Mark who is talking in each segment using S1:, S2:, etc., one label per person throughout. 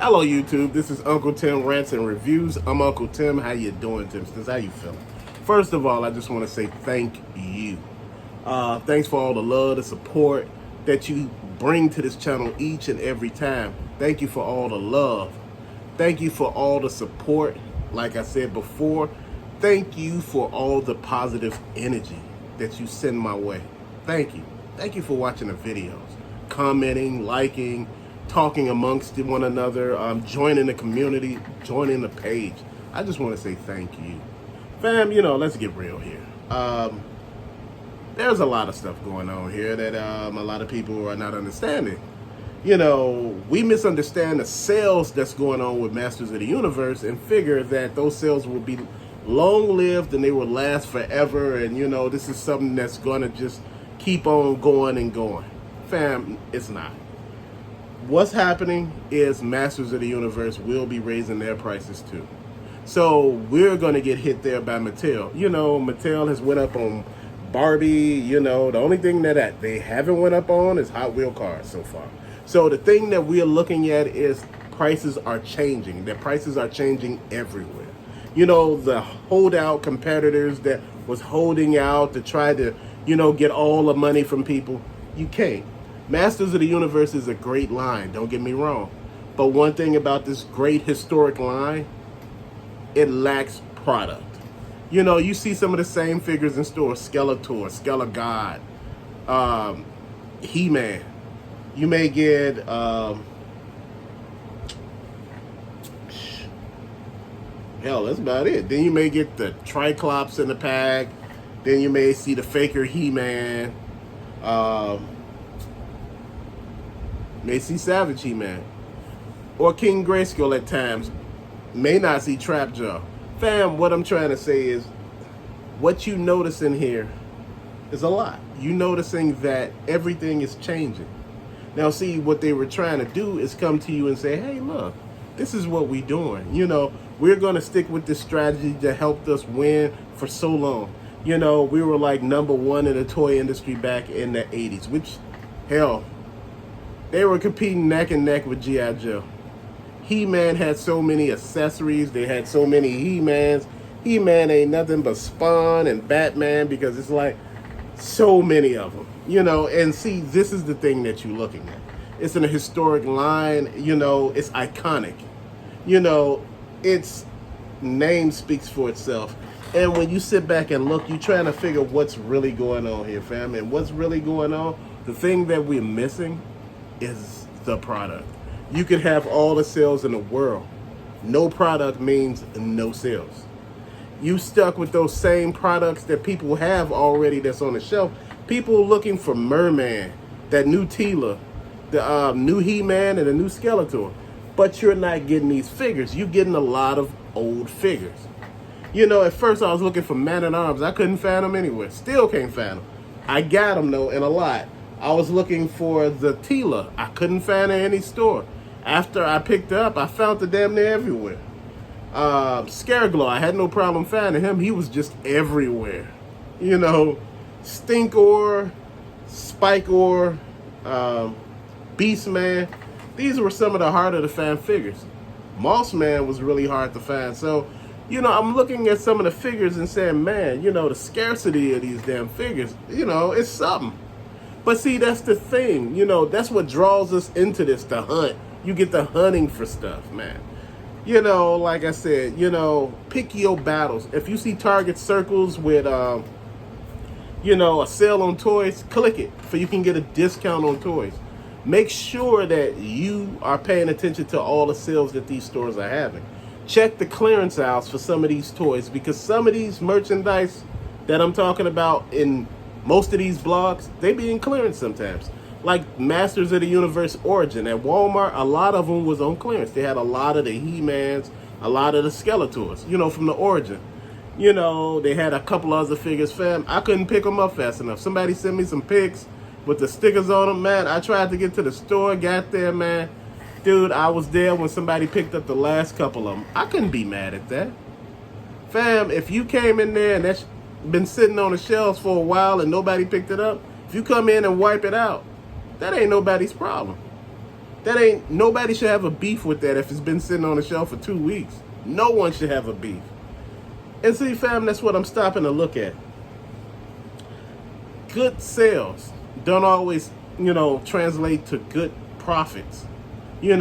S1: Hello YouTube, this is Uncle Tim Rants and Reviews. I'm Uncle Tim. How you doing, Timsters? How you feeling? First of all, I just want to say thank you. Thanks for all the love, the support that you bring to this channel each and every time. Thank you for all the love. Thank you for all the support. Like I said before, thank you for all the positive energy that you send my way. Thank you. Thank you for watching the videos, commenting, liking, talking amongst one another, joining the community, joining the page. I just want to say thank you. Fam, let's get real here. There's a lot of stuff going on here that a lot of people are not understanding. We misunderstand the sales that's going on with Masters of the Universe and figure that those sales will be long-lived and they will last forever, and this is something that's going to just keep on going and going. Fam, it's not. What's happening is Masters of the Universe will be raising their prices too. So we're going to get hit there by Mattel. Mattel has went up on Barbie. The only thing that they haven't went up on is Hot Wheel cars so far. So the thing that we are looking at is prices are changing. Their prices are changing everywhere. The holdout competitors that was holding out to try to, get all the money from people, you can't. Masters of the Universe is a great line, don't get me wrong. But one thing about this great historic line, it lacks product. You see some of the same figures in stores: Skeletor, Skelegod, He-Man. You may get hell, that's about it. Then you may get the Triclops in the pack. Then you may see the faker He-Man. May see Savage He-Man. Or King Grayskull at times. May not see Trapjaw. Fam, what I'm trying to say is, what you notice in here is a lot. You noticing that everything is changing. Now see, what they were trying to do is come to you and say, hey, look, this is what we're doing. We're going to stick with this strategy that helped us win for so long. We were like #1 in the toy industry back in the 80s, which, hell, they were competing neck and neck with G.I. Joe. He-Man had so many accessories. They had so many He-Mans. He-Man ain't nothing but Spawn and Batman, because it's like so many of them. And see, this is the thing that you're looking at. It's in a historic line. It's iconic. Its name speaks for itself. And when you sit back and look, you're trying to figure what's really going on here, fam. And what's really going on, the thing that we're missing is the product. You could have all the sales in the world. No product means no sales. You stuck with those same products that people have already that's on the shelf. People looking for Merman, that new Teela, the new He-Man, and the new Skeletor. But you're not getting these figures. You're getting a lot of old figures. At first I was looking for Man-at-Arms. I couldn't find them anywhere. Still can't find them. I got them though in a lot. I was looking for the Teela. I couldn't find her in any store. After I picked her up, I found her damn near everywhere. Scareglow, I had no problem finding him. He was just everywhere. Stinkor, Spikeor, Beastman. These were some of the harder to find figures. Mossman was really hard to find. So, I'm looking at some of the figures and saying, man, the scarcity of these damn figures, it's something. But see, that's the thing. That's what draws us into this, the hunt. You get the hunting for stuff, man. Like I said, pick your battles. If you see Target circles with, a sale on toys, click it so you can get a discount on toys. Make sure that you are paying attention to all the sales that these stores are having. Check the clearance aisles for some of these toys, because some of these merchandise that I'm talking about in most of these blogs, they be in clearance sometimes. Like Masters of the Universe Origin at Walmart, a lot of them was on clearance. They had a lot of the He-Mans, a lot of the Skeletors, from the Origin. They had a couple other figures, fam. I couldn't pick them up fast enough. Somebody sent me some pics with the stickers on them, man. I tried to get to the store, got there, man. Dude, I was there when somebody picked up the last couple of them. I couldn't be mad at that. Fam, if you came in there and that's been sitting on the shelves for a while and nobody picked it up, if you come in and wipe it out, that ain't nobody's problem. Nobody should have a beef with that if it's been sitting on the shelf for 2 weeks. No one should have a beef. And see, fam, that's what I'm stopping to look at. Good sales don't always, translate to good profits. You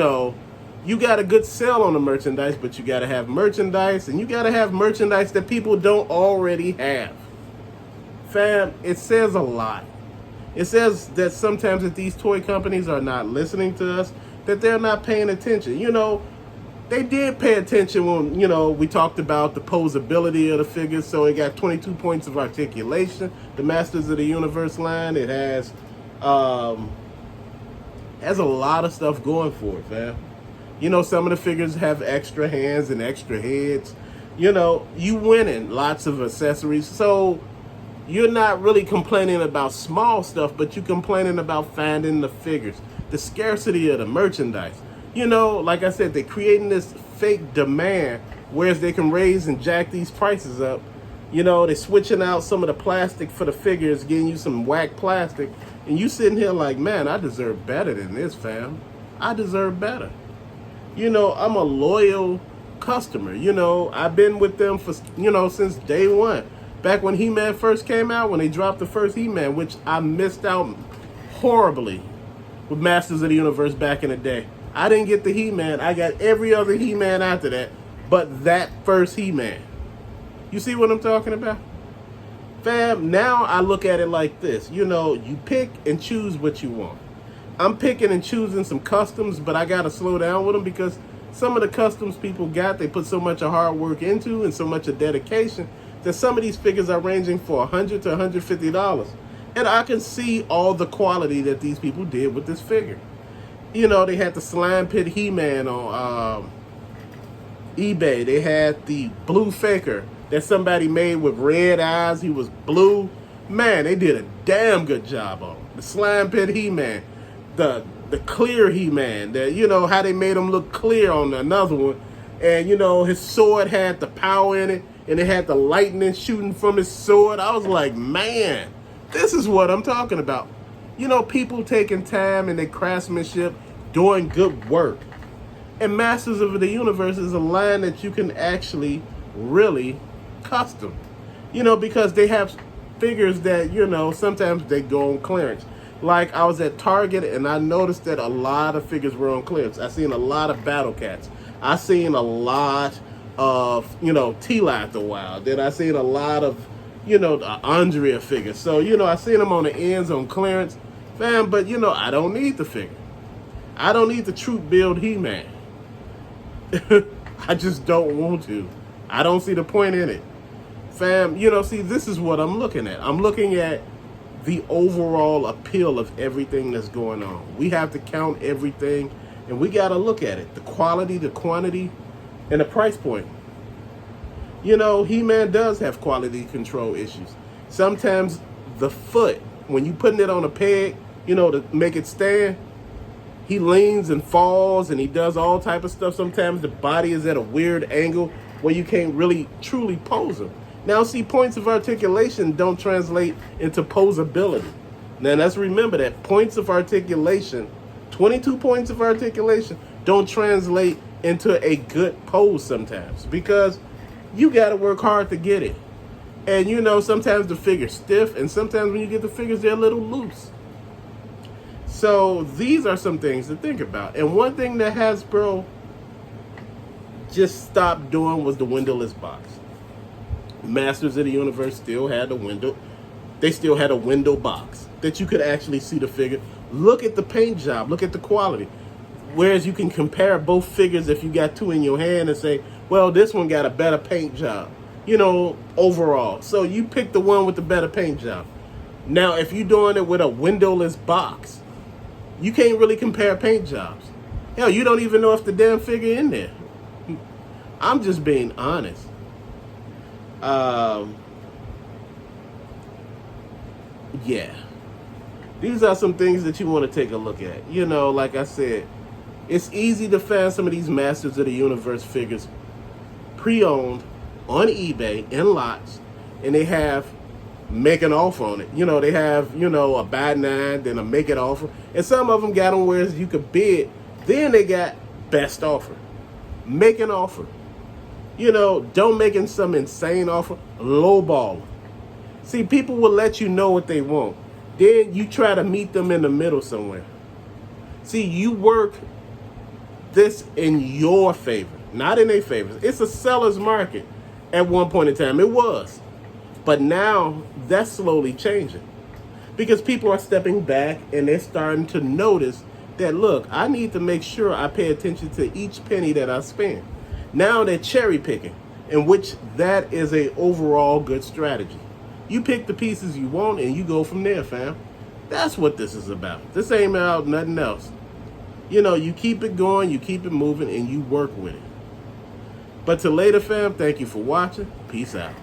S1: got a good sale on the merchandise, but you got to have merchandise, and you got to have merchandise that people don't already have. Fam, it says a lot. It says that sometimes that these toy companies are not listening to us, that they're not paying attention. They did pay attention when, we talked about the posability of the figures. So it got 22 points of articulation. The Masters of the Universe line, it has a lot of stuff going for it, fam. Some of the figures have extra hands and extra heads. You winning lots of accessories. So you're not really complaining about small stuff, but you're complaining about finding the figures, the scarcity of the merchandise. Like I said, they're creating this fake demand, whereas they can raise and jack these prices up. They're switching out some of the plastic for the figures, getting you some whack plastic, and you sitting here like, man, I deserve better than this, fam. I deserve better. I'm a loyal customer. I've been with them for, since day one. Back when He-Man first came out, when they dropped the first He-Man, which I missed out horribly with Masters of the Universe back in the day. I didn't get the He-Man. I got every other He-Man after that, but that first He-Man. You see what I'm talking about? Fam, now I look at it like this. You pick and choose what you want. I'm picking and choosing some customs, but I got to slow down with them because some of the customs people they put so much of hard work into and so much of dedication that some of these figures are ranging for $100 to $150. And I can see all the quality that these people did with this figure. They had the Slime Pit He-Man on eBay. They had the Blue Faker that somebody made with red eyes. He was blue. Man, they did a damn good job on him. The Slime Pit He-Man. The clear He-Man. How they made him look clear on another one. And, his sword had the power in it. And it had the lightning shooting from his sword. I was like, man, this is what I'm talking about. People taking time and their craftsmanship, doing good work. And Masters of the Universe is a line that you can actually really custom. Because they have figures that, sometimes they go on clearance. Like I was at Target and I noticed that a lot of figures were on clearance. I seen a lot of Battle Cats. I seen a lot of, T-Light the Wild. Then I seen a lot of, the Andrea figures. So, I seen them on the ends on clearance. Fam, but, I don't need the figure. I don't need the Troop Build He-Man. I just don't want to. I don't see the point in it. Fam, see, this is what I'm looking at. I'm looking at the overall appeal of everything that's going on. We have to count everything, and we got to look at it. The quality, the quantity, and the price point. He-Man does have quality control issues. Sometimes the foot, when you putting it on a peg, to make it stand, he leans and falls and he does all type of stuff. Sometimes the body is at a weird angle where you can't really truly pose him. Now, see, points of articulation don't translate into posability. Now, let's remember that points of articulation, 22 points of articulation, don't translate into a good pose sometimes because you got to work hard to get it. And, sometimes the figure's stiff, and sometimes when you get the figures, they're a little loose. So these are some things to think about. And one thing that Hasbro just stopped doing was the windowless box. Masters of the Universe still had a window. They still had a window box that you could actually see the figure. Look at the paint job. Look at the quality. Whereas you can compare both figures if you got two in your hand and say, well, this one got a better paint job, overall. So you pick the one with the better paint job. Now, if you're doing it with a windowless box, you can't really compare paint jobs. Hell, you don't even know if the damn figure in there. I'm just being honest. Yeah. These are some things that you want to take a look at. Like I said, it's easy to find some of these Masters of the Universe figures pre-owned on eBay in lots, and they have make an offer on it. They have, a buy 9, then a make it offer. And some of them got them where you could bid Then they got best offer. Make an offer. You know, don't make some insane offer. Lowball. See, people will let you know what they want. Then you try to meet them in the middle somewhere. See, you work this in your favor, not in their favor. It's a seller's market at one point in time. It was. But now that's slowly changing. Because people are stepping back and they're starting to notice that, look, I need to make sure I pay attention to each penny that I spend. Now they're cherry picking, in which that is a overall good strategy. You pick the pieces you want and you go from there, fam. That's what this is about. This ain't about nothing else. You know, you keep it going, you keep it moving, and you work with it. But till later, fam, thank you for watching. Peace out.